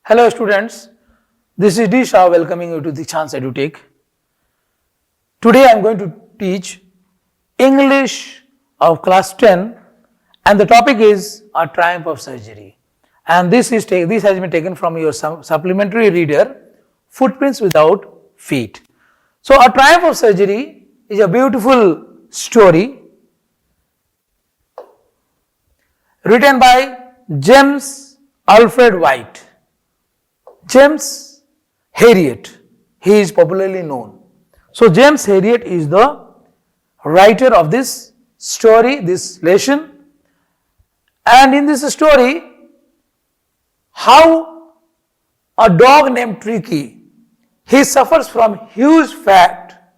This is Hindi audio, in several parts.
Hello students, this is D. Shah welcoming you to the Chance EduTech. Today I am going to teach English of class 10 and the topic is A Triumph of Surgery, and this has been taken from your supplementary reader Footprints Without Feet. So A Triumph of Surgery is a beautiful story written by James Alfred White. James Herriot, he is popularly known. So James Herriot is the writer of this story, this lesson, and in this story, how a dog named Tricky, he suffers from huge fat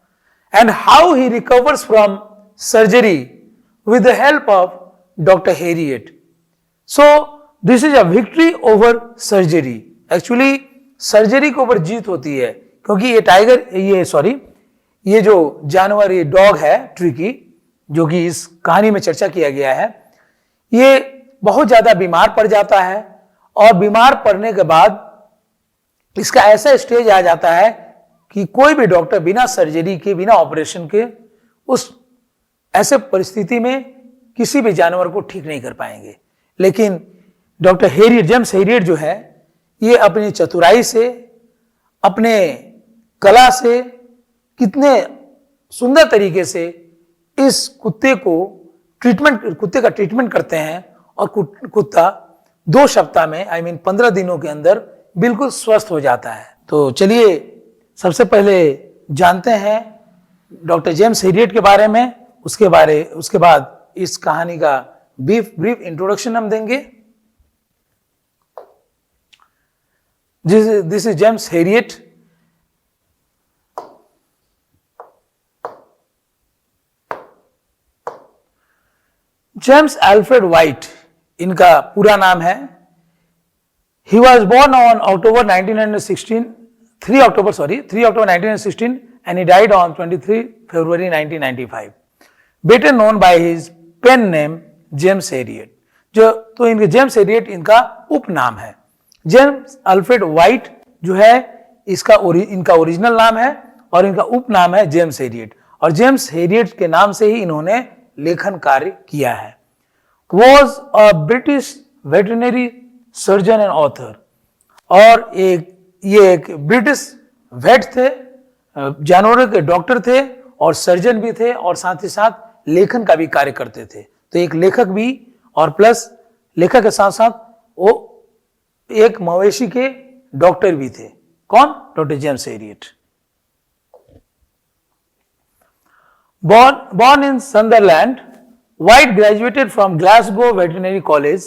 and how he recovers from surgery with the help of Dr. Herriot. So this is a victory over surgery. Actually surgery के ऊपर जीत होती है क्योंकि ये जो जानवर, ये डॉग है ट्रिकी, जो कि इस कहानी में चर्चा किया गया है, ये बहुत ज्यादा बीमार पड़ जाता है और बीमार पड़ने के बाद इसका ऐसा स्टेज आ जाता है कि कोई भी डॉक्टर बिना सर्जरी के, बिना ऑपरेशन के उस ऐसे परिस्थिति में किसी भी जानवर को ठीक नहीं कर पाएंगे। लेकिन डॉक्टर हेरियट, जेम्स हेरियट जो है, ये अपनी चतुराई से, अपने कला से कितने सुंदर तरीके से इस कुत्ते का ट्रीटमेंट करते हैं और कुत्ता 2 सप्ताह में 15 दिनों के अंदर बिल्कुल स्वस्थ हो जाता है। तो चलिए सबसे पहले जानते हैं डॉक्टर जेम्स हेरियट के बारे में, उसके बाद इस कहानी का ब्रीफ इंट्रोडक्शन हम देंगे। This is James Herriot. James Alfred White इनका पूरा नाम है। He was born on 3 October 1916 and he died on 23 February 1995. Better known by his pen name James Herriot. तो इनके जेम्स हेरियट इनका उपनाम है। जेम्स अल्फ्रेड व्हाइट जो है इनका ओरिजिनल नाम है और इनका उपनाम है जेम्स हेरियट, और जेम्स हेरियट के नाम से ही इन्होंने लेखन कार्य किया है। Was a British veterinary surgeon and author, और ये एक ब्रिटिश वेट थे, जानवरों के डॉक्टर थे और सर्जन भी थे, और साथ ही साथ लेखन का भी कार्य करते थे। तो एक लेखक भी, और प्लस लेखक के साथ साथ वो एक मवेशी के डॉक्टर भी थे। कौन? Doctor James Harriet. Born in Sunderland, White graduated from Glasgow Veterinary College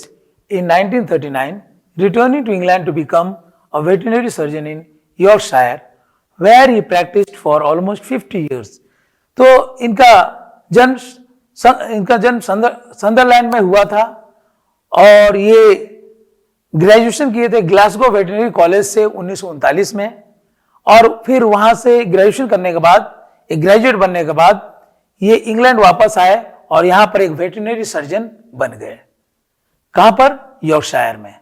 in 1939, returning to England to become a veterinary surgeon in Yorkshire, where he practiced for almost 50 years. तो इनका जन्म संदरलैंड में हुआ था और ये ग्रेजुएशन किए थे ग्लासगो वेटरनरी कॉलेज से 1939 में, और फिर वहां से ग्रेजुएशन करने के बाद, एक ग्रेजुएट बनने के बाद ये इंग्लैंड वापस आए और यहां पर एक वेटरनरी सर्जन बन गए। कहां पर? यॉर्कशायर में।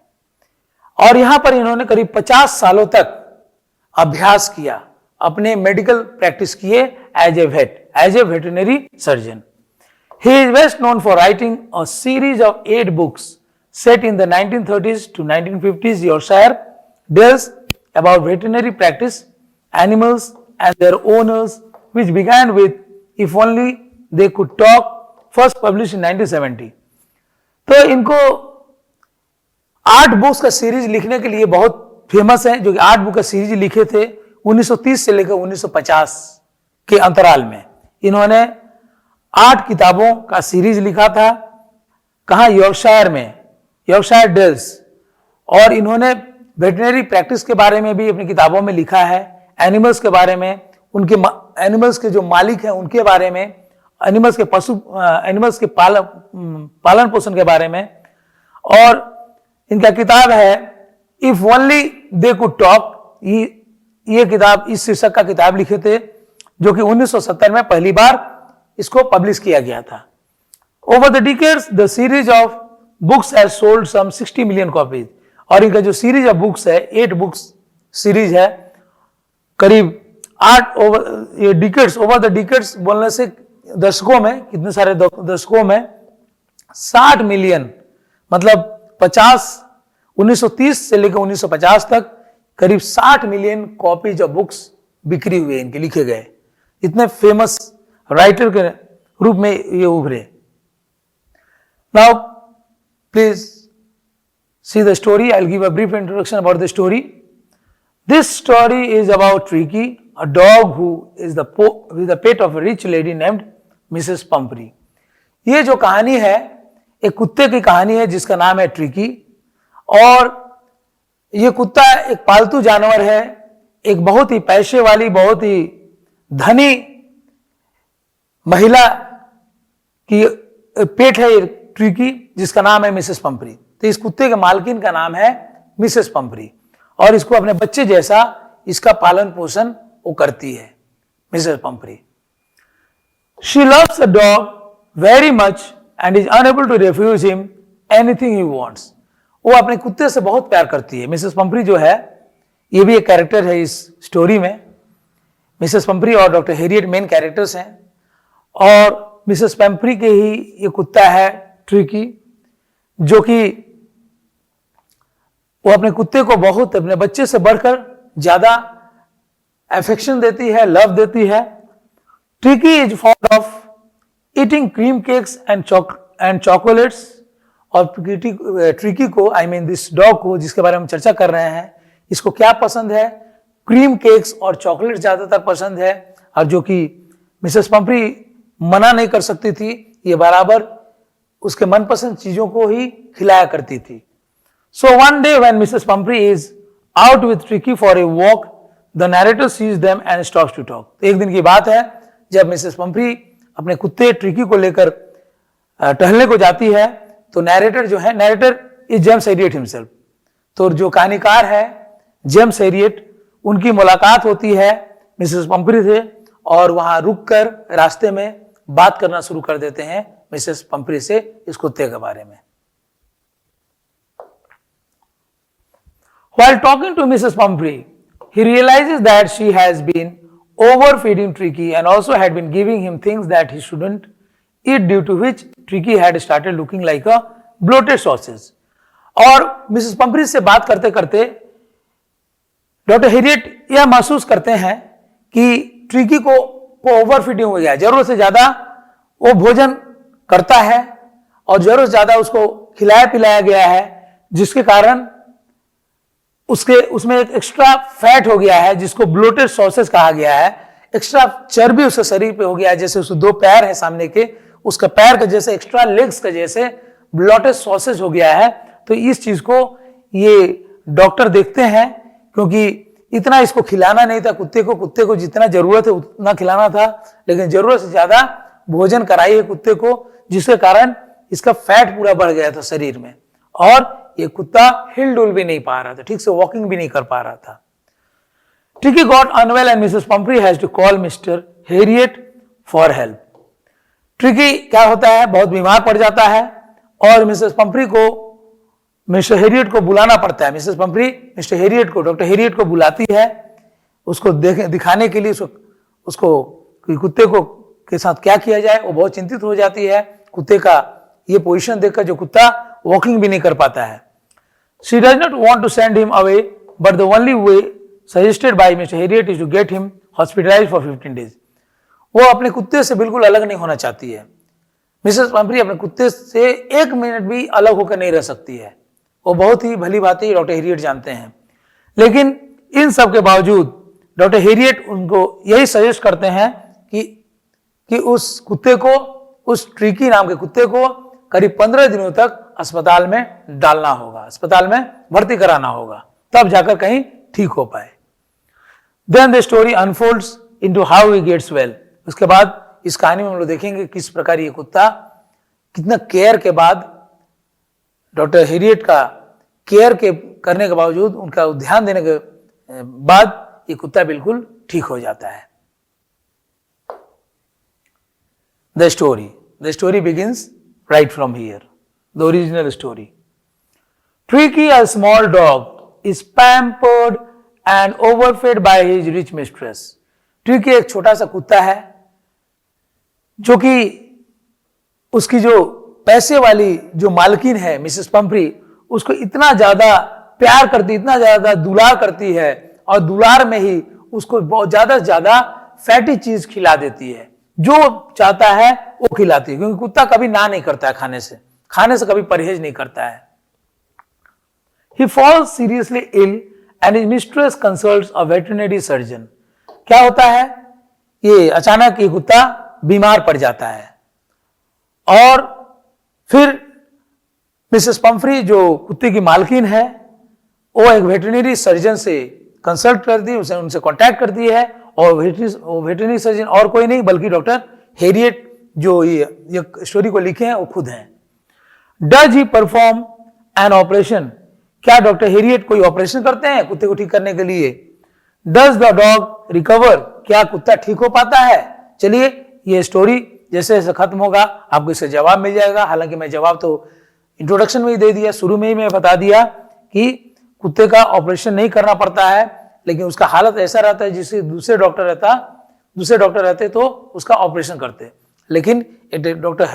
और यहां पर इन्होंने करीब 50 सालों तक अभ्यास किया, अपने मेडिकल प्रैक्टिस किए as a veterinary surgeon. He is best known for writing a series of 8 books set in the 1930s to 1950s. Yorkshire deals about veterinary practice, animals and their owners, which began with If Only They Could Talk, first published in 1970. तो इनको 8 बुक्स का सीरीज लिखने के लिए बहुत फेमस है, जो कि 8 बुक का सीरीज लिखे थे 1930 से लेकर 1950 के अंतराल में। इन्होंने 8 किताबों का सीरीज लिखा था। कहाँ? यॉर्कशायर में, यॉर्कशायर डेल्स। और इन्होंने वेटरनरी प्रैक्टिस के बारे में भी अपनी किताबों में लिखा है, एनिमल्स के बारे में, उनके एनिमल्स के जो मालिक हैं उनके बारे में, एनिमल्स के पालन पोषण के बारे में। और इनका किताब है if only they could talk, ये किताब, इस शीर्षक का किताब लिखे थे, जो कि 1970 में पहली बार इसको पब्लिश किया गया था। Over the decades, the series of books has sold some 60 million copies. और इनका जो सीरीज ऑफ बुक्स है 8 बुक्स सीरीज है, करीब 8 ओवर ये डिकेड्स ओवर द डिकेड्स बोलने से दशकों में, कितने सारे दशकों में 60 मिलियन मतलब 1930 से लेकर 1950 तक करीब 60 मिलियन कॉपीज ऑफ बुक्स बिक्री हुए, इनके लिखे गए। इतने फेमस राइटर के रूप में ये उभरे। Now please see the story. I will give a brief introduction about the story. This story is about Tricky, a dog who is the pet of a rich lady named Mrs Pumphrey. ये जो कहानी है एक कुत्ते की कहानी है जिसका नाम है ट्रिकी, और ये कुत्ता एक पालतू जानवर है, एक बहुत ही पैसे वाली, बहुत ही धनी महिला की पेट है ट्रिकी, जिसका नाम है मिसेस पंपरी। तो इस कुत्ते के मालकिन का नाम है मिसेस पंपरी, और इसको अपने बच्चे जैसा इसका पालन पोषण वो करती है Mrs Pumphrey. She loves the dog very much and is unable to refuse him anything he wants. वो अपने कुत्ते से बहुत प्यार करती है। मिसेस पंपरी जो है ये भी एक कैरेक्टर है इस स्टोरी में। मिसेस पंपरी और डॉक्टर हैरियट मेन कैरेक्टर्स हैं, और मिसेस पंपरी के ही ये कुत्ता है ट्रिकी, जो कि वो अपने कुत्ते को बहुत अपने बच्चे से बढ़कर ज्यादा अफेक्शन देती है, लव देती है। Tricky is fond of eating cream cakes and chocolates. और ट्रिकी को, आई मीन दिस डॉग को जिसके बारे में हम चर्चा कर रहे हैं, इसको क्या पसंद है? क्रीम केक्स और चॉकलेट ज्यादातर पसंद है, और जो कि मिसेस पंपरी मना नहीं कर सकती थी, ये बराबर उसके मनपसंद चीजों को ही खिलाया करती थी। So one day when Mrs Pumphrey is out with Tricky for a walk, the narrator sees them and stops to talk. एक दिन की बात है जब मिसेस पंपरी अपने कुत्ते ट्रिकी को लेकर टहलने को जाती है, तो नैरेटर जो है, narrator is James Harriet himself, तो जो कहानीकार है जेम्स हैरियट, उनकी मुलाकात होती है मिसेस पंपरी से, और वहां रुककर रास्ते में बात करना शुरू कर देते हैं मिसेस पंपरी से इस कुत्ते के बारे में। While talking to Mrs. Pumphrey, he realizes that she has been overfeeding Tricky and also had been giving him things that he shouldn't eat, due to which Tricky had started looking like a bloated sausage. और मिसेस पंपरी से बात करते करते डॉक्टर हैरियट यह महसूस करते हैं कि ट्रिकी को ओवरफीडिंग हो गया है, जरूरत से ज्यादा वो भोजन करता है और जरूरत से ज्यादा उसको खिलाया पिलाया गया है, जिसके कारण उसमें एक एक्स्ट्रा फैट हो गया है जिसको ब्लोटेड सॉसेज कहा गया है। एक्स्ट्रा चर्बी उसके शरीर पे हो गया है, जैसे उसके 2 पैर है सामने के, उसका पैर के जैसे एक्स्ट्रा लेग्स के जैसे ब्लोटेड सॉसेज हो गया है। तो इस चीज को ये डॉक्टर देखते हैं, क्योंकि इतना इसको खिलाना नहीं था कुत्ते को जितना जरूरत है उतना खिलाना था, लेकिन जरूरत से ज्यादा भोजन कराई है कुत्ते को, जिसके कारण इसका फैट पूरा बढ़ गया था शरीर में, और ये कुत्ता हिल डुल भी नहीं पा रहा था, ठीक से वॉकिंग भी नहीं कर पा रहा था। Tricky got unwell and Mrs Pumphrey has to call Mr Herriot for help. Tricky क्या होता है, बहुत बीमार पड़ जाता है, और मिसेस पंपरी को मिस्टर हैरियट को बुलाना पड़ता है। मिसेस पंपरी मिस्टर हैरियट को, डॉक्टर हैरियट को बुलाती है, उसको दिखाने के लिए उसको कुत्ते को के साथ क्या किया जाए। वो बहुत चिंतित हो जाती है कुत्ते का ये पोजीशन देखकर, जो कुत्ता वॉकिंग भी नहीं कर पाता है। She does not want to send him away, but the only way suggested by Mr. Harriet is to get him hospitalized for 15 days. वो अपने कुत्ते से बिल्कुल अलग नहीं होना चाहती है। मिसेस पंपरी अपने कुत्ते से 1 मिनट भी अलग होकर नहीं रह सकती है। वो बहुत ही भली बातें डॉक्टर हैरियट जानते हैं, लेकिन इन सब के बावजूद डॉक्टर हैरियट उनको यही सजेस्ट करते हैं कि उस कुत्ते को, उस ट्रिकी नाम के कुत्ते को करीब 15 दिनों तक अस्पताल में डालना होगा, अस्पताल में भर्ती कराना होगा, तब जाकर कहीं ठीक हो पाए। Then the story unfolds into how he gets well. उसके बाद इस कहानी में हम लोग देखेंगे किस प्रकार ये कुत्ता कितना केयर के बाद, डॉक्टर हैरियट का केयर के करने के बावजूद, उनका ध्यान देने के बाद ये कुत्ता बिल्कुल ठीक हो जाता है। The story begins right from here, the original story. Tricky, a small dog, is pampered and overfed by his rich mistress. Tricky एक छोटा सा कुत्ता है जो कि उसकी जो पैसे वाली जो मालकिन है मिसेस पंफ्री, उसको इतना ज्यादा प्यार करती, इतना ज्यादा दुलार करती है और दुलार में ही उसको बहुत ज्यादा से ज्यादा फैटी चीज खिला देती है, जो चाहता है वो खिलाती है, क्योंकि कुत्ता कभी ना नहीं करता है, खाने से कभी परहेज नहीं करता है। He falls seriously ill and his mistress consults a veterinary surgeon. क्या होता है, ये अचानक ये कुत्ता बीमार पड़ जाता है और फिर मिसेस पंफ्री जो कुत्ते की मालकिन है वो एक वेटरनरी सर्जन से कंसल्ट करती है, उनसे कांटेक्ट करती है और वेटरनरी सर्जन और कोई नहीं बल्कि डॉक्टर हेरियट जो ये स्टोरी को लिखे हैं वो खुद हैं। Does he perform an operation, क्या डॉक्टर हेरियट कोई ऑपरेशन करते हैं कुत्ते को ठीक करने के लिए? डज द डॉग रिकवर, क्या कुत्ता ठीक हो पाता है? चलिए ये स्टोरी जैसे जैसे खत्म होगा आपको इसका जवाब मिल जाएगा। हालांकि मैं जवाब तो इंट्रोडक्शन में ही दे दिया, शुरू में ही मैं बता दिया कि कुत्ते का ऑपरेशन नहीं करना पड़ता है, लेकिन उसका हालत ऐसा रहता है जिससे दूसरे डॉक्टर रहते तो उसका ऑपरेशन करते। लेकिन डॉक्टर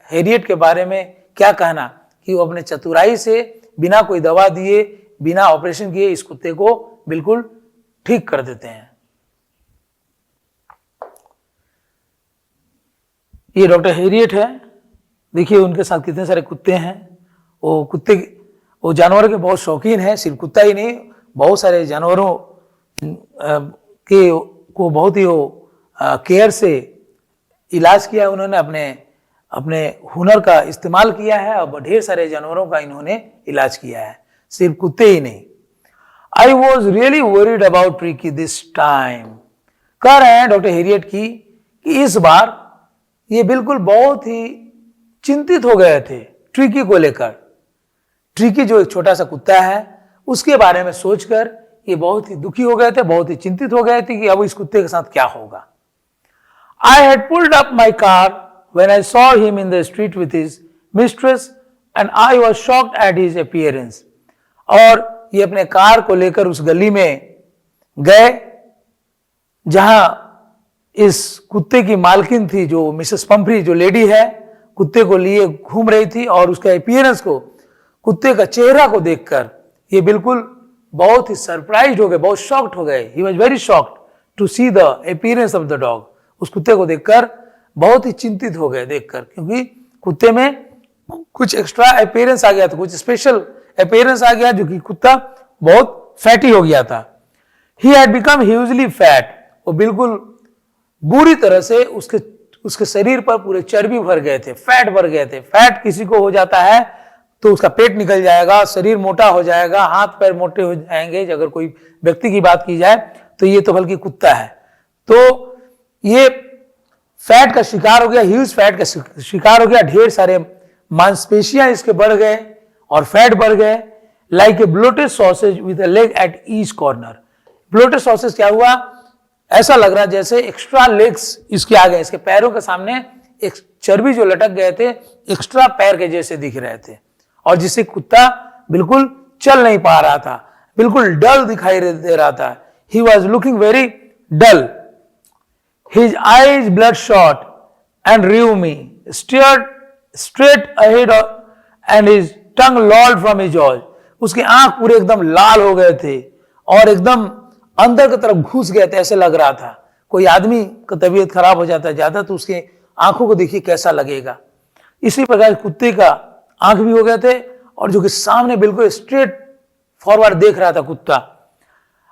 हेरियट के बारे में क्या कहना कि वो अपने चतुराई से बिना कोई दवा दिए, बिना ऑपरेशन किए इस कुत्ते को बिल्कुल ठीक कर देते हैं। ये डॉक्टर हेरियट है, देखिए उनके साथ कितने सारे कुत्ते हैं। वो जानवर के बहुत शौकीन है, सिर्फ कुत्ता ही नहीं बहुत सारे जानवरों को बहुत ही केयर से इलाज किया उन्होंने, अपने हुनर का इस्तेमाल किया है और ढेर सारे जानवरों का इन्होंने इलाज किया है, सिर्फ कुत्ते ही नहीं। I was really worried about tricky this time, कह रहे हैं डॉक्टर हेरियट कि इस बार ये बिल्कुल बहुत ही चिंतित हो गए थे ट्रिकी को लेकर। ट्रिकी जो एक छोटा सा कुत्ता है उसके बारे में सोचकर ये बहुत ही दुखी हो गए थे, बहुत ही चिंतित हो गए थे कि अब इस कुत्ते के साथ क्या होगा। I had pulled up my car when I saw him in the street with his mistress and I was shocked at his appearance. और ये अपने कार को लेकर उस गली में गए जहां इस कुत्ते की मालकिन थी, जो मिसेस पंफ्री जो लेडी है, कुत्ते को लिए घूम रही थी और उसका अपीयरेंस को, कुत्ते का चेहरा को देखकर ये बिल्कुल बहुत ही सरप्राइज्ड हो गए, बहुत शॉक्ड हो गए। He was very shocked to see the appearance of the dog. उस कुत्ते को देखकर बहुत ही चिंतित हो गए देखकर, क्योंकि कुत्ते में कुछ एक्स्ट्रा अपीयरेंस आ गया था, कुछ स्पेशल अपीयरेंस आ गया जो कि कुत्ता बहुत फैटी हो गया था। He had become hugely fat, वो बिल्कुल बुरी तरह से उसके शरीर पर पूरे चर्बी भर गए थे, फैट भर गए थे। फैट किसी को हो जाता है तो उसका पेट निकल जाएगा, शरीर मोटा हो जाएगा, हाथ पैर मोटे हो जाएंगे। अगर कोई व्यक्ति की बात की जाए तो ये तो बल्कि कुत्ता है। तो ये फैट का शिकार हो गया, ह्यूज फैट का शिकार हो गया, ढेर सारे मांसपेशियां इसके बढ़ गए और फैट बढ़ गए। Like a bloated sausage with a leg at each corner. Bloated sausage क्या हुआ, ऐसा लग रहा जैसे एक्स्ट्रा लेग्स इसके आ गए, इसके पैरों के सामने एक चर्बी जो लटक गए थे एक्स्ट्रा पैर के जैसे दिख रहे थे और जिससे कुत्ता बिल्कुल चल नहीं पा रहा था, बिल्कुल डल दिखाई दे रहा था। He was looking very dull. His eyes bloodshot and rheumy, stared straight ahead and his tongue lolled from his jaws. उसके आंख पूरे एकदम लाल हो गए थे और एकदम अंदर की तरफ घुस गए थे, ऐसे लग रहा था। कोई आदमी का तबीयत खराब हो जाता है ज्यादा तो उसके आंखों को देखिए कैसा लगेगा। इसी प्रकार कुत्ते का आंख भी हो गए थे और जो कि सामने बिल्कुल स्ट्रेट फॉरवर्ड देख रहा था कुत्ता,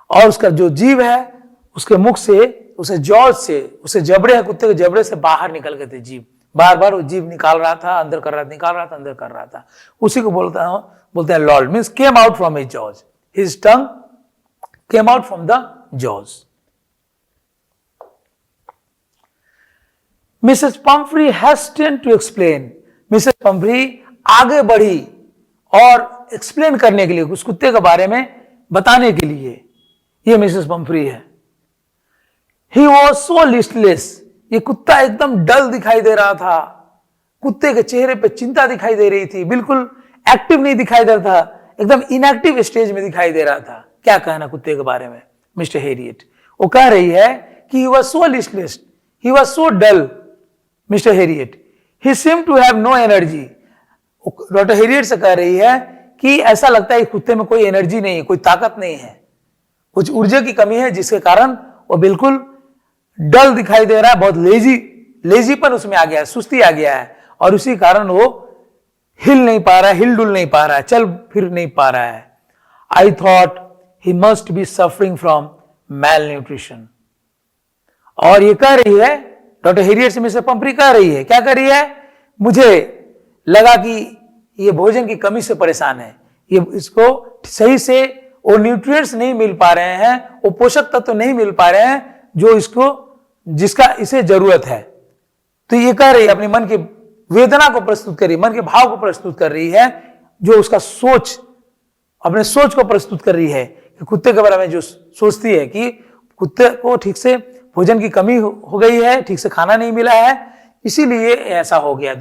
और उसका जो जीभ है उसके मुख से, उसे जॉज से, उसे जबड़े है, कुत्ते के जबड़े से बाहर निकल गए थे जीभ, बार बार वो जीभ निकाल रहा था, अंदर कर रहा था, निकाल रहा था, अंदर कर रहा था। उसी को बोलते हैं lolled, means came out from his jaws, his tongue came out from the jaws. Mrs Pumphrey hasted to explain, Mrs Pumphrey आगे बढ़ी और एक्सप्लेन करने के लिए, उस कुत्ते के बारे में बताने के लिए, ये मिसेस पंफ्री है। He was so listless, ये कुत्ता एकदम डल दिखाई दे रहा था, कुत्ते के चेहरे पे चिंता दिखाई दे रही थी, बिल्कुल एक्टिव नहीं दिखाई दे रहा था, एकदम इनएक्टिव स्टेज में दिखाई दे रहा था। क्या कहना कुत्ते के बारे में मिस्टर हेरियट? वो कह रही है कि he was so listless, he was so dull, mister Harriet, he seemed to have no energy। Doctor Herriot से कह रही है कि ऐसा लगता है कुत्ते में कोई एनर्जी नहीं है, कोई ताकत नहीं है, कुछ ऊर्जा की कमी है, जिसके कारण वो बिल्कुल डल दिखाई दे रहा है, बहुत लेजीपन उसमें आ गया है, सुस्ती आ गया है, और उसी कारण वो हिल नहीं पा रहा है, हिल डुल नहीं पा रहा है, चल फिर नहीं पा रहा है। I thought he must be suffering from malnutrition. और ये कह रही है, डॉक्टर हेरियट से मिस्टर पंपरी कह रही है, क्या कह रही है? मुझे लगा कि ये भोजन की कमी से परेशान है, ये इसको सही से वो न्यूट्रिएंट्स नहीं मिल पा रहे हैं, वो पोषक तत्व नहीं मिल पा रहे हैं जो इसको, जिसका इसे जरूरत है। तो ये कह रही है, अपने मन की वेदना को प्रस्तुत कर रही है, मन के भाव को प्रस्तुत कर रही है, जो उसका सोच, अपने सोच को प्रस्तुत कर रही है कि कुत्ते के बारे में जो सोचती है कि कुत्ते को ठीक से भोजन की कमी हो गई है, ठीक से खाना नहीं मिला है, इसीलिए ऐसा हो गया,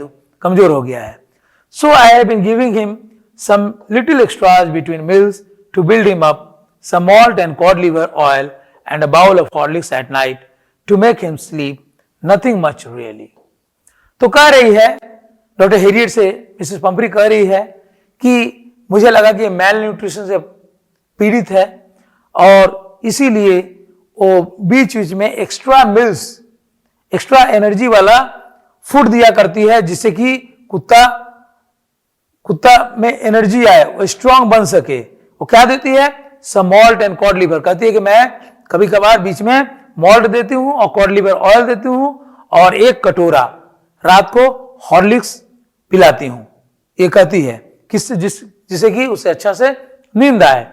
कमजोर हो गया है। So I have been giving him some little extras between meals to build him up, some malt and cod liver oil and a bowl of Horlicks at night to make him sleep, nothing much really. तो कह रही है डॉक्टर हेरियट से मिसेस पंपरी कह रही है कि मुझे लगा कि मैल न्यूट्रिशन से पीड़ित है, और इसीलिए वो बीच बीच में एक्स्ट्रा मिल्स, एक्स्ट्रा एनर्जी वाला फूड दिया करती है, जिससे कि कुत्ता में एनर्जी आए, वो स्ट्रांग बन सके। वो क्या देती है? सम मॉल्ट एंड कॉड लिवर। कहती है कि मैं कभी कभार बीच में मॉल्ट देती हूं और कॉड लिवर ऑयल देती हूं, और 1 कटोरा रात को हॉर्लिक्स पिलाती हूं। ये कहती है किससे, जिससे कि उसे अच्छा से नींद आए,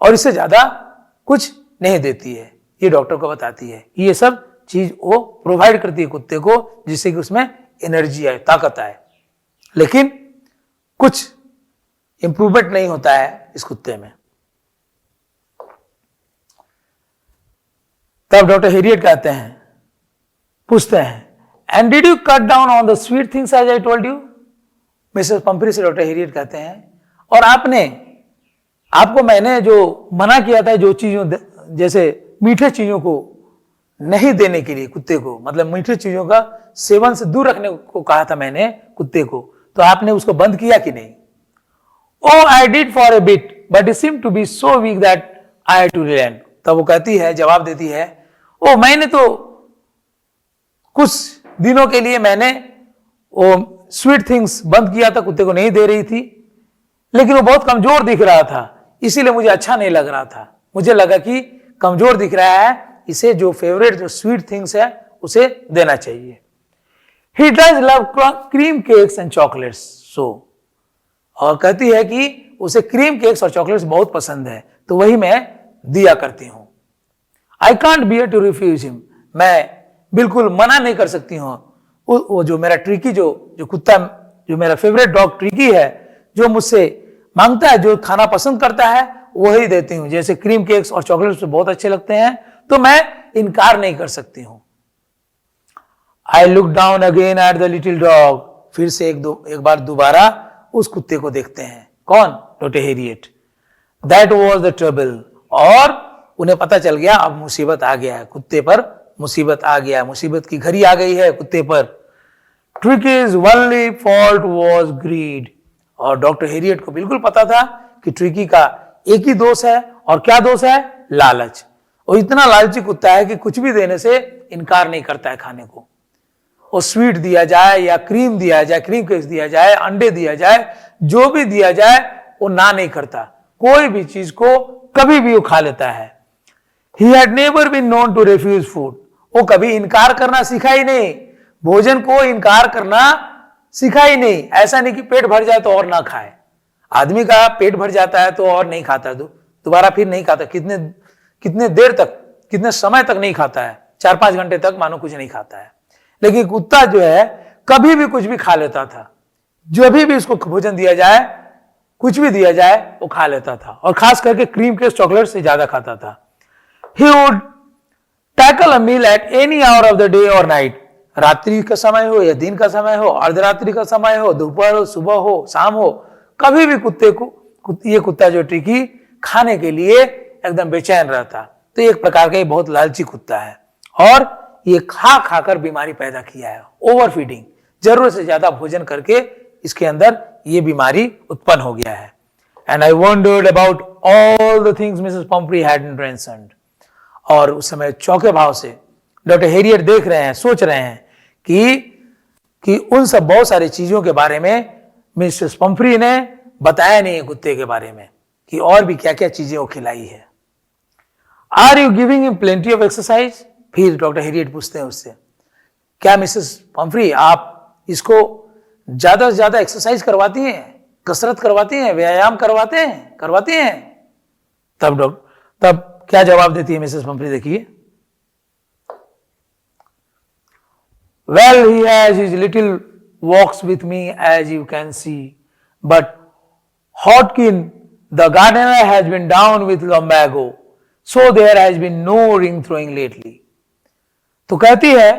और इससे ज्यादा कुछ नहीं देती है। ये डॉक्टर को बताती है कि ये सब चीज वो प्रोवाइड करती है कुत्ते को, जिससे कि उसमें एनर्जी आए, ताकत आए, लेकिन कुछ इंप्रूवमेंट नहीं होता है इस कुत्ते में। तब डॉक्टर हेरियट कहते हैं, पूछते हैं, and did you cut down on the sweet things as I told you? Mrs Pumphrey से डॉक्टर हेरियट कहते हैं, और आपको मैंने जो मना किया था, जो चीजों जैसे मीठे चीजों को नहीं देने के लिए कुत्ते को, मतलब मीठे चीजों का सेवन से दूर रखने को कहा था मैंने कुत्ते को, तो आपने उसको बंद किया कि नहीं? Oh, I did for a bit, but it seemed to be so weak that I had to relent. तब वो कहती है, जवाब देती है, ओ मैंने तो कुछ दिनों के लिए मैंने वो स्वीट थिंग्स बंद किया था, कुत्ते को नहीं दे रही थी, लेकिन वो बहुत कमजोर दिख रहा था, इसीलिए मुझे अच्छा नहीं लग रहा था। मुझे लगा कि कमजोर दिख रहा है, इसे जो फेवरेट जो स्वीट थिंग्स है उसे देना चाहिए। He does love cream cakes and chocolates, so और कहती है कि उसे क्रीम केक्स और चॉकलेट्स बहुत पसंद है, तो वही मैं दिया करती हूं। I can't bear to refuse him, मैं बिल्कुल मना नहीं कर सकती हूं। वो जो मेरा ट्रिकी जो कुत्ता, जो मेरा फेवरेट डॉग ट्रिकी है, जो मुझसे मांगता है, जो खाना पसंद करता है, वही देती हूं। जैसे क्रीम केक्स और चॉकलेट्स बहुत अच्छे लगते हैं, तो मैं इनकार नहीं कर सकती हूं। I look down again at the little dog, फिर से एक बार दोबारा उस कुत्ते को देखते हैं। कौन? Doctor Harriet. That was the trouble, और उन्हें पता चल गया अब मुसीबत आ गया है, कुत्ते पर मुसीबत आ गया, मुसीबत की घड़ी आ गई है कुत्ते पर। Tricki's only fault was greed, और डॉक्टर हेरियट को बिल्कुल पता था कि ट्रिकी का एक ही दोष है, और क्या दोष है? लालच। और इतना लालची कुत्ता है कि कुछ भी देने से इनकार नहीं करता है खाने को। वो स्वीट दिया जाए या क्रीम दिया जाए, क्रीम केक्स दिया जाए, अंडे दिया जाए, जो भी दिया जाए वो ना नहीं करता। कोई भी चीज को कभी भी वो खा लेता है। He had never been known to refuse food, वो कभी इनकार करना सीखा ही नहीं, भोजन को इनकार करना सीखा ही नहीं। ऐसा नहीं कि पेट भर जाए तो और ना खाए। आदमी का पेट भर जाता है तो और नहीं खाता, दोबारा फिर नहीं खाता, कितने देर तक, कितने समय तक नहीं खाता है, 4-5 घंटे तक मानो कुछ नहीं खाता है। लेकिन कुत्ता जो है कभी भी कुछ भी खा लेता था, जो भी उसको भोजन दिया जाए, कुछ भी दिया जाए वो खा लेता था, और खास करके क्रीम के चॉकलेट से ज्यादा खाता था। He would tackle a meal at any hour of the day or night, रात्रि का समय हो या दिन का समय हो, अर्धरात्रि का समय हो, दोपहर हो, सुबह हो, शाम हो, कभी भी कुत्ते को ये कुत्ता जो ट्रिकी खाने के लिए एकदम बेचैन रहता। तो एक प्रकार का ये बहुत लालची कुत्ता है और ये खा खाकर बीमारी पैदा किया है, ओवर फीडिंग, जरूरत से ज्यादा भोजन करके इसके अंदर ये बीमारी उत्पन्न हो गया है। And I wandered about all the things Mrs Pomfrey had mentioned. और उस समय चौके भाव से डॉक्टर हेरियट देख रहे हैं, सोच रहे हैं कि उन सब बहुत सारी चीजों के बारे में मिसेस पम्फ्री ने बताया नहीं है कुत्ते के बारे में, कि और भी क्या क्या चीजें वो खिलाई है। Are you giving him plenty of exercise? फिर डॉक्टर हेरियट पूछते हैं उससे, क्या मिसेस पम्फ्री आप इसको ज्यादा से ज्यादा एक्सरसाइज करवाती हैं, कसरत करवाती हैं, व्यायाम करवाती हैं? तब क्या जवाब देती है मिसेस पम्फ्री, देखिए। Well, he has his little walks with me, as you can see, but Hodkin, the gardener, has been down with lumbago, so there has been no ring throwing lately. तो कहती है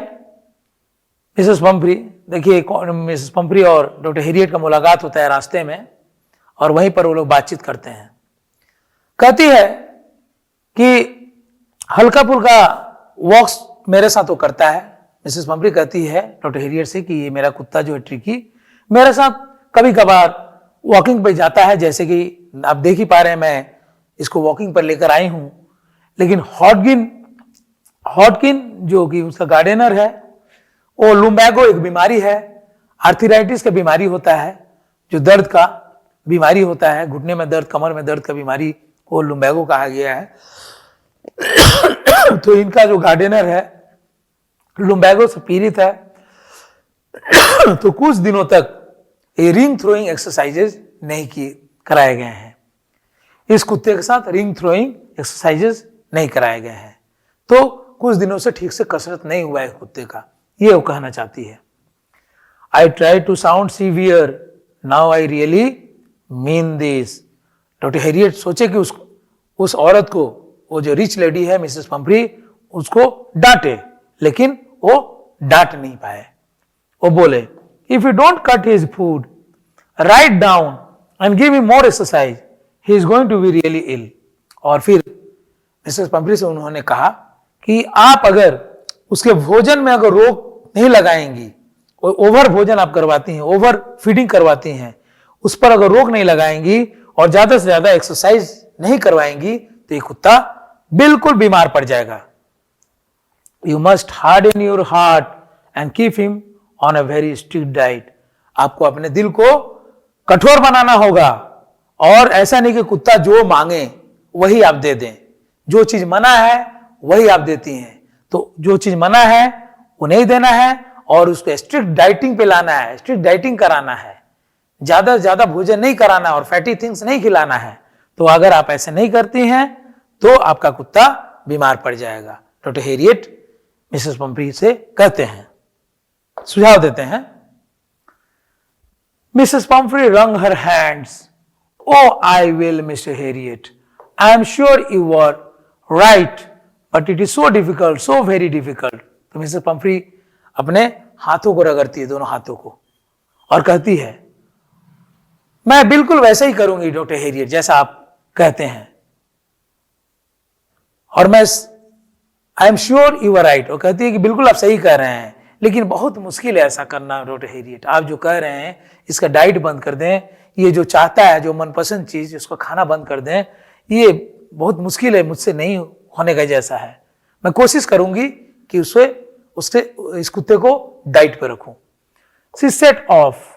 मिसेस पम्फ्री, देखिए मिसेस पम्फ्री और डॉक्टर हेरियट का मुलाकात होता है रास्ते में और वहीं पर वो लोग बातचीत करते हैं। कहती है कि हल्का फुल्का वॉक्स मेरे साथ वो करता है। मिसेस पम्फ्री कहती है डॉक्टर हेरियट से कि ये मेरा कुत्ता जो है ट्रिकी मेरे साथ कभी कभार वॉकिंग पे जाता है, जैसे कि आप देख ही पा रहे हैं मैं इसको वॉकिंग पर लेकर आई हूं। लेकिन हॉटकिन जो कि उसका गार्डनर है, वो लुम्बैगो एक बीमारी है, आर्थराइटिस का बीमारी होता है, जो दर्द का बीमारी होता है, घुटने में दर्द, कमर में दर्द का बीमारी, वो लुम्बैगो कहा गया है। तो इनका जो गार्डनर है लुम्बैगो से पीड़ित है। तो कुछ दिनों तक ये रिंग थ्रोइंग एक्सरसाइजेज नहीं कराए गए हैं। इस कुत्ते के साथ रिंग थ्रोइंग एक्सरसाइजेज नहीं कराए गए हैं, तो कुछ दिनों से ठीक से कसरत नहीं हुआ है कुत्ते का, ये वो कहना चाहती है। I try to sound severe, now I really mean this. Doctor Herriot सोचे कि उस औरत को, वो जो रिच लेडी है मिसेस पम्फ्री, उसको डांटे, लेकिन वो डांट नहीं पाए। वो बोले, if you don't cut his food, right down and give him more exercise, he is going to be really ill. और फिर मिसेस पम्फ्री से उन्होंने कहा कि आप अगर उसके भोजन में अगर रोक नहीं लगाएंगी, ओवर भोजन आप करवाती हैं, ओवर फीडिंग करवाती हैं, उस पर अगर रोक नहीं लगाएंगी और ज्यादा से ज्यादा एक्सरसाइज नहीं करवाएंगी, तो ये कुत्ता बिल्कुल बीमार पड़ जाएगा। You must harden your heart and keep him on a very strict diet. आपको अपने दिल को कठोर बनाना होगा और ऐसा नहीं कि कुत्ता जो मांगे वही आप दे दें। जो चीज मना है वही आप देती हैं, तो जो चीज मना है वो नहीं देना है और उसको स्ट्रिक्ट डाइटिंग पे लाना है, स्ट्रिक्ट डाइटिंग कराना है, ज्यादा से ज्यादा भोजन नहीं कराना और फैटी थिंग्स नहीं खिलाना है। तो अगर आप ऐसे नहीं करती हैं तो आपका कुत्ता बीमार पड़ जाएगा। डॉक्टर हेरियट मिसेस पम्फ्री से कहते हैं, सुझाव देते हैं। Mrs Pomfrey wrung her hands. Oh, I will, Mr. Harriet. I am sure you are right, but it is so difficult, so very difficult. तो मिसेस पम्फ्री अपने हाथों को रगड़ती है, दोनों हाथों को, और कहती है, मैं बिल्कुल वैसा ही करूंगी डॉक्टर हेरियट जैसा आप कहते हैं, और मैं I am sure you are right. और कहती है कि बिल्कुल आप सही कह रहे हैं, लेकिन बहुत मुश्किल है ऐसा करना डॉक्टर हेरियट। आप जो कह रहे हैं इसका डाइट बंद कर दें, ये जो चाहता है, जो मनपसंद चीज उसको खाना बंद कर दें, ये बहुत मुश्किल है, मुझसे नहीं होने का जैसा है। मैं कोशिश करूंगी कि उससे इस कुत्ते को डाइट पे रखूं। She said of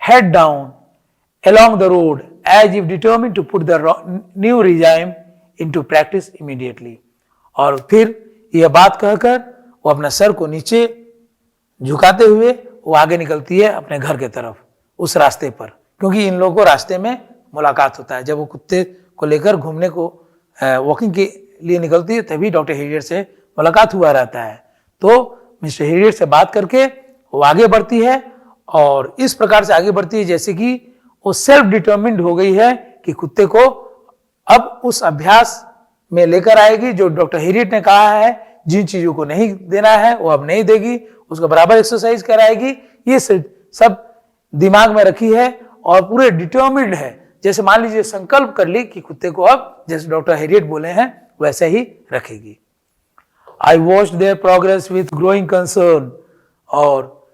head down along the road as if determined to put the new regime into practice immediately. और फिर यह बात कहकर वो अपना सर को नीचे झुकाते हुए वो आगे निकलती है अपने घर के तरफ, उस रास्ते पर, क्योंकि इन लोगों को रास्ते में मुलाकात होता है। जब वो कुत्ते को लेकर घूमने को वॉकिंग के लिए निकलती है तभी डॉक्टर हेरियट से मुलाकात हुआ रहता है। तो मिस्टर हेरियट से बात करके वो आगे बढ़ती है और इस प्रकार से आगे बढ़ती है जैसे कि वो सेल्फ डिटर्मिन्ड हो गई है कि कुत्ते को अब उस अभ्यास में लेकर आएगी जो डॉक्टर हेरियट ने कहा है। जिन चीजों को नहीं देना है वो अब नहीं देगी, उसको बराबर एक्सरसाइज कराएगी। ये सब दिमाग में रखी है और पूरे डिटर्मिन्ड है, जैसे मान लीजिए संकल्प कर ली कि कुत्ते को अब जैसे डॉक्टर हैरियट बोले हैं वैसे ही रखेगी। I watched there progress with growing concern, और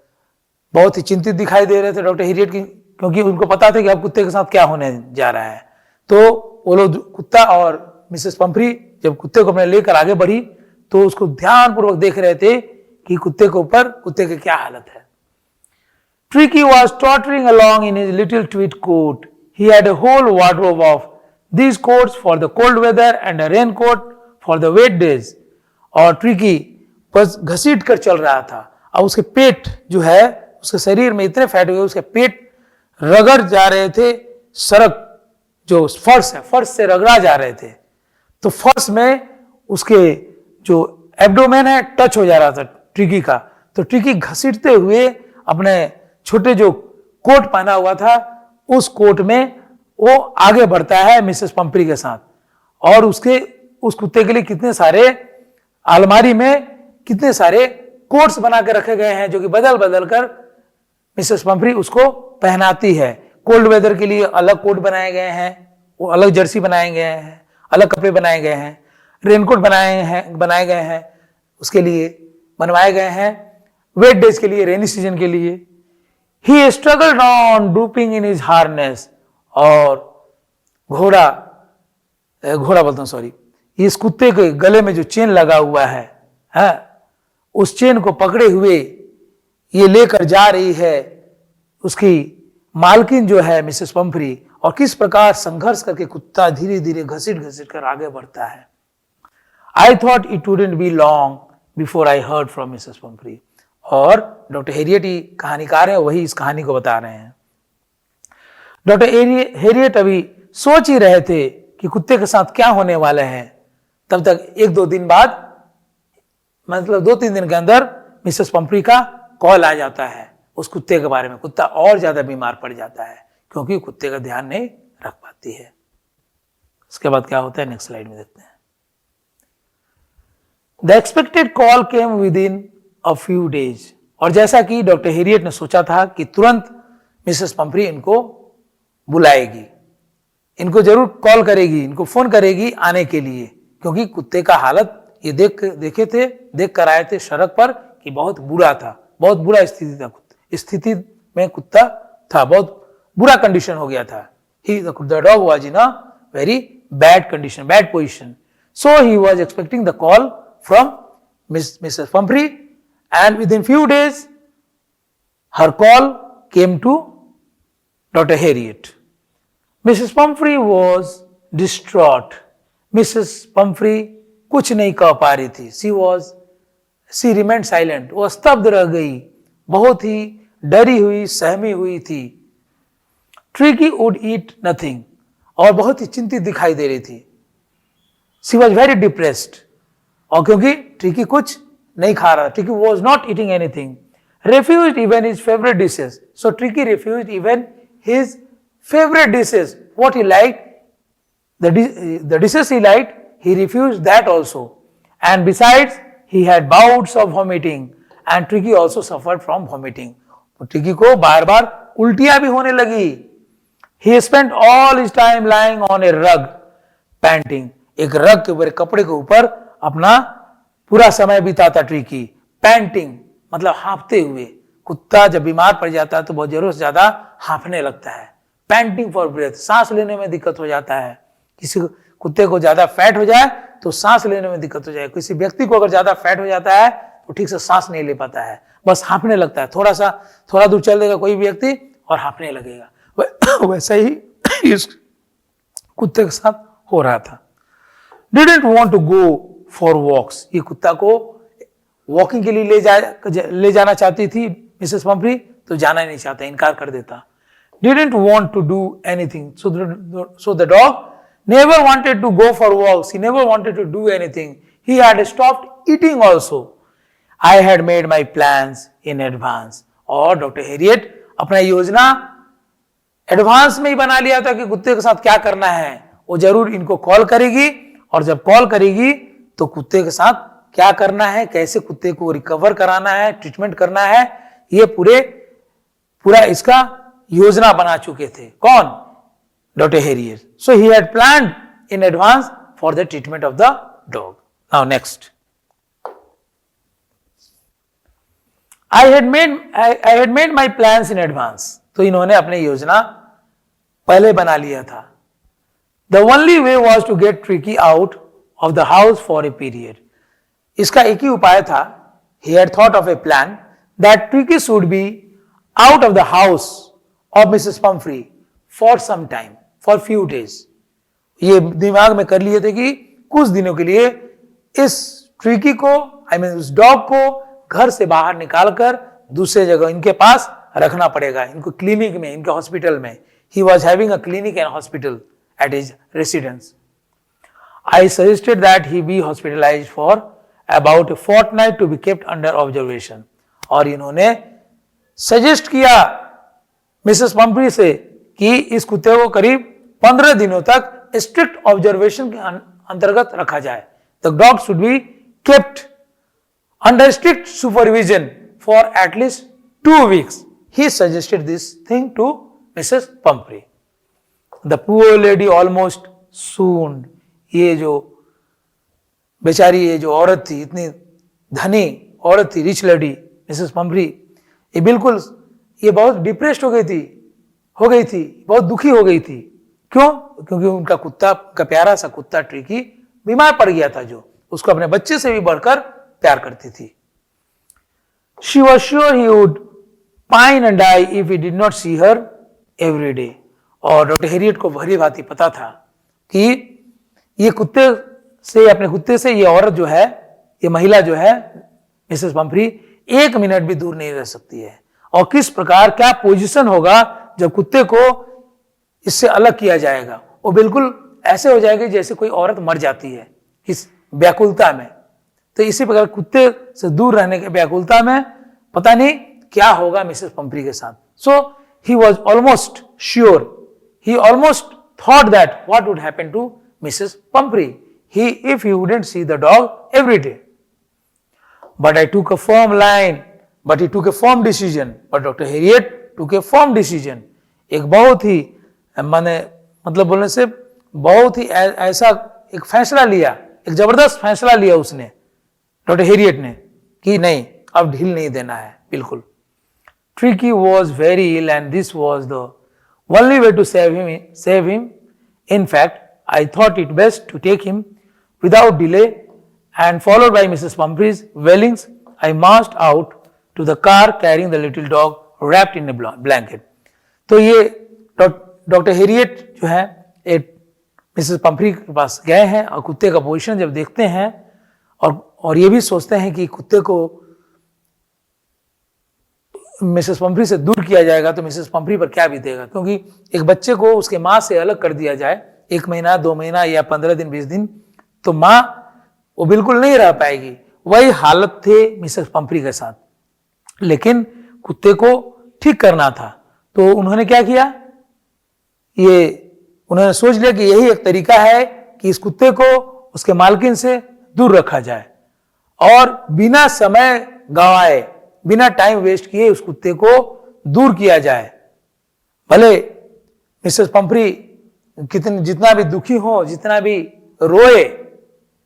बहुत ही चिंतित दिखाई दे रहे थे डॉक्टर हैरियट की, क्योंकि उनको पता था कि अब कुत्ते के साथ क्या होने जा रहा है। तो वो लोग, कुत्ता और मिसेस पंफ्री जब कुत्ते को अपने लेकर आगे बढ़ी तो उसको ध्यानपूर्वक देख रहे थे कि कुत्ते के ऊपर कुत्ते की क्या हालत है। Tricky was tottering along in his little tweed coat. He had a whole wardrobe of these coats for the cold weather and a raincoat for the wet days. और ट्रिकी बस घसीट कर चल रहा था। अब उसके पेट जो है, उसके शरीर में इतने फैट हुए, उसके पेट रगड़ जा रहे थे, सड़क जो फर्श है, फर्श से रगड़ा जा रहे थे। तो फर्श में उसके जो एब्डोमेन है टच हो जा रहा था ट्रिकी का। तो ट्रिकी घसीटते हुए अपने छोटे जो कोट पहना हुआ था उस कोट में वो आगे बढ़ता है मिसेस पंफ्री के साथ। और उस कुत्ते के लिए कितने सारे अलमारी में कितने सारे कोट्स बना के रखे गए हैं, जो कि बदल बदल कर मिसेस पंफ्री उसको पहनाती है। कोल्ड वेदर के लिए अलग कोट बनाए गए हैं, वो अलग जर्सी बनाए गए हैं, अलग कपड़े बनाए गए हैं, रेनकोट बनाए गए हैं उसके लिए बनवाए गए हैं, वेट डेज के लिए, रेनी सीजन के लिए। He struggled on drooping in his harness, और घोड़ा बोलता हूं सॉरी, इस कुत्ते के गले में जो चेन लगा हुआ है, उस चेन को पकड़े हुए ये लेकर जा रही है उसकी मालकिन जो है मिसेस पंफ्री, और किस प्रकार संघर्ष करके कुत्ता धीरे धीरे घसीट घसीट कर आगे बढ़ता है। I thought it wouldn't be long before I heard from Mrs Pomfrey. और डॉक्टर हैरियट ही कहानीकार है, वही इस कहानी को बता रहे हैं। डॉक्टर हैरियट अभी सोच ही रहे थे कि कुत्ते के साथ क्या होने वाले हैं, तब तक 1-2 दिन बाद, मतलब 2-3 दिन के अंदर मिसेस पंफ्री का कॉल आ जाता है उस कुत्ते के बारे में। कुत्ता और ज्यादा बीमार पड़ जाता है क्योंकि कुत्ते का ध्यान नहीं रख पाती है। इसके बाद क्या होता है नेक्स्ट स्लाइड में देखते हैं। The expected call came with in a few days, और जैसा कि डॉक्टर हैरियट ने सोचा था कि तुरंत मिसेस पंफ्री इनको बुलाएगी, इनको जरूर कॉल करेगी, इनको फोन करेगी आने के लिए, क्योंकि कुत्ते का हालत ये देख कर आए थे सड़क पर कि बहुत बुरा था, बहुत बुरा स्थिति में कुत्ता था, बहुत बुरा कंडीशन हो गया था। the dog was in a very bad condition, bad position. So he was expecting the call from Mrs. Pumphrey, and within few days her call came to Dr. Harriet. Mrs. Pumphrey was distraught. Mrs. Pumphrey कुछ नहीं कह पा रही थी। She remained silent. वो स्तब्ध रह गई, बहुत ही डरी हुई, सहमी हुई थी। Tricky would eat nothing, और बहुत ही चिंतित दिखाई दे रही थी। She was very depressed, और क्योंकि ट्रिकी कुछ नहीं खा रहा, Tricky was not eating anything, refused even his favorite dishes. So Tricky refused even his favorite dishes, what he liked, the dishes he liked, he refused that also. And besides, he had bouts of vomiting, and Tricky also suffered from vomiting. तो Tricky को बार बार उल्टियां भी होने लगी। He spent all his time lying on a rug, panting. एक रग के ऊपर, कपड़े के ऊपर अपना पूरा समय बिताता ट्रिकी। पैंटिंग मतलब हाँफते हुए। कुत्ता जब बीमार पड़ जाता है तो बहुत जरूरत से ज्यादा हाँफने लगता है। पैंटिंग फॉर ब्रेथ, सांस लेने में दिक्कत हो जाता है। किसी कुत्ते को ज्यादा फैट हो जाए तो सांस लेने में दिक्कत हो जाए। किसी व्यक्ति को अगर ज्यादा फैट हो जाता है तो ठीक से सांस नहीं ले पाता है, बस हाँफने लगता है। थोड़ा दूर चल देगा कोई व्यक्ति और हाँफने लगेगा। वैसा ही इस कुत्ते के साथ हो रहा था। Didn't want to go for walks, ये कुत्ता को वॉकिंग के लिए ले जाना चाहती थी मिसेस पंफ्री, तो जाना नहीं चाहता, इनकार कर देता। Didn't want to do anything, so the dog never wanted to go for walks, he never wanted to do anything, he had stopped eating also. I had made my plans in advance, और डॉक्टर हैरियट अपना योजना एडवांस में ही बना लिया था कि कुत्ते के साथ क्या करना है। वो जरूर इनको कॉल करेगी, और जब कॉल करेगी तो कुत्ते के साथ क्या करना है, कैसे कुत्ते को रिकवर कराना है, ट्रीटमेंट करना है, ये पूरा इसका योजना बना चुके थे। कौन? Dr. Harriet. So he had planned in advance for the treatment of the dog. Now next. I had made my plans in advance. तो इन्होंने अपनी योजना पहले बना लिया था. The only way was to get Tricky out of the house for a period. इसका एक ही उपाय था. He had thought of a plan that Tricky should be out of the house of Mrs. Pumphrey for some time, for few days. ये दिमाग में कर लिए थे कि कुछ दिनों के लिए इस ट्रिकी को, उस डॉग को घर से बाहर निकालकर दूसरे जगह इनके पास रखना पड़ेगा, इनको क्लिनिक में, इनके हॉस्पिटल में. He was having a clinic and hospital at his residence. I suggested that he be hospitalized for about a fortnight to be kept under observation. और इन्होंने सजेस्ट किया मिसेस पंफ्री से कि इस कुत्ते को करीब 15 दिनों तक स्ट्रिक्ट ऑब्जर्वेशन के अंतर्गत रखा जाए. The dog should be kept under strict supervision for at least 2 weeks. He suggested this thing to Mrs. Pumphrey. The poor lady almost swooned. ये जो बेचारी, ये जो औरत थी, इतनी धनी औरत थी, रिच लेडी मिसेस पंफ्री, ये बिल्कुल, ये बहुत डिप्रेस्ड हो गई थी, बहुत दुखी हो गई थी. क्यों? क्योंकि उनका कुत्ता, उनका प्यारा सा कुत्ता ट्रिकी बीमार पड़ गया था, जो उसको अपने बच्चे से भी बढ़कर प्यार करती थी. She was sure he would pine and die if he did not see her every day. और डॉक्टर हैरियट को भली भांति पता था कि ये कुत्ते से, अपने कुत्ते से ये औरत जो है, ये महिला जो है मिसेस पंफ्री, 1 मिनट भी दूर नहीं रह सकती है. और किस प्रकार, क्या पोजीशन होगा जब कुत्ते को इससे अलग किया जाएगा. वो बिल्कुल ऐसे हो जाएगी जैसे कोई औरत मर जाती है इस व्याकुलता में. तो इसी प्रकार कुत्ते से दूर रहने के व्याकुलता में पता नहीं क्या होगा मिसेस पंफ्री के साथ. So he was almost sure, he almost thought that what would happen to Mrs Pumphrey if he wouldn't see the dog every day. But I took a firm line, but he took a firm decision. But Dr. Harriet took a firm decision. एक बहुत ही, माने मतलब बोलने से बहुत ही ऐसा एक फैसला लिया, एक जबरदस्त फैसला लिया उसने, डॉक्टर हैरियट ने, कि नहीं, अब ढील नहीं देना है बिल्कुल. Tricky was very ill and this was the only way to save him. In fact, I thought it best to take him without delay, and followed by Mrs. Pumphrey's wailings, I marched out to the car carrying the little dog wrapped in a blanket. तो ये डॉक्टर हैरियट जो है मिसेस पंफ्री के पास गए हैं और कुत्ते का पोजीशन जब देखते हैं और ये भी सोचते हैं कि कुत्ते को मिसेस पंफ्री से दूर किया जाएगा तो मिसेस पंफ्री पर क्या बीतेगा, क्योंकि एक बच्चे को उसके माँ से अलग कर दिया जाए 1 महीना, 2 महीना या 15 दिन, 20 दिन, तो माँ वो बिल्कुल नहीं रह पाएगी. वही हालत थे मिसेस पंफ्री के साथ. लेकिन कुत्ते को ठीक करना था, तो उन्होंने क्या किया, उन्होंने सोच लिया कि यही एक तरीका है कि इस कुत्ते को उसके मालकिन से दूर रखा जाए और बिना समय गंवाए, बिना टाइम वेस्ट किए उस कुत्ते को दूर किया जाए. भले मिसेस पंफ्री जितना भी दुखी हो, जितना भी रोए,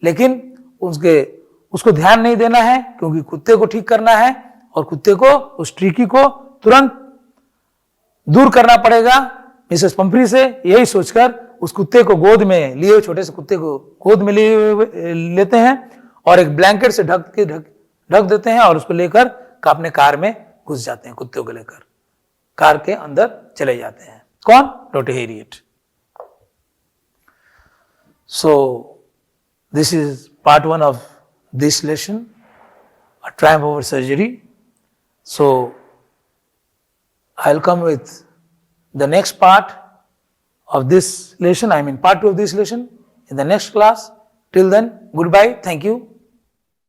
लेकिन उसको ध्यान नहीं देना है, क्योंकि कुत्ते को ठीक करना है और कुत्ते को, उस ट्रिकी को तुरंत दूर करना पड़ेगा मिसेस पंफ्री से. यही सोचकर उस कुत्ते को गोद में लिए, छोटे से कुत्ते को गोद में लेते हैं और एक ब्लैंकेट से ढक देते हैं और उसको लेकर अपने कार में घुस जाते हैं. कुत्ते को लेकर कार के अंदर चले जाते हैं. कौन? Doctor Harriet. So this is part 1 of this lesson, a triumph over surgery. So I'll come with the next part of this lesson, part 2 of this lesson in the next class. Till then, goodbye. Thank you.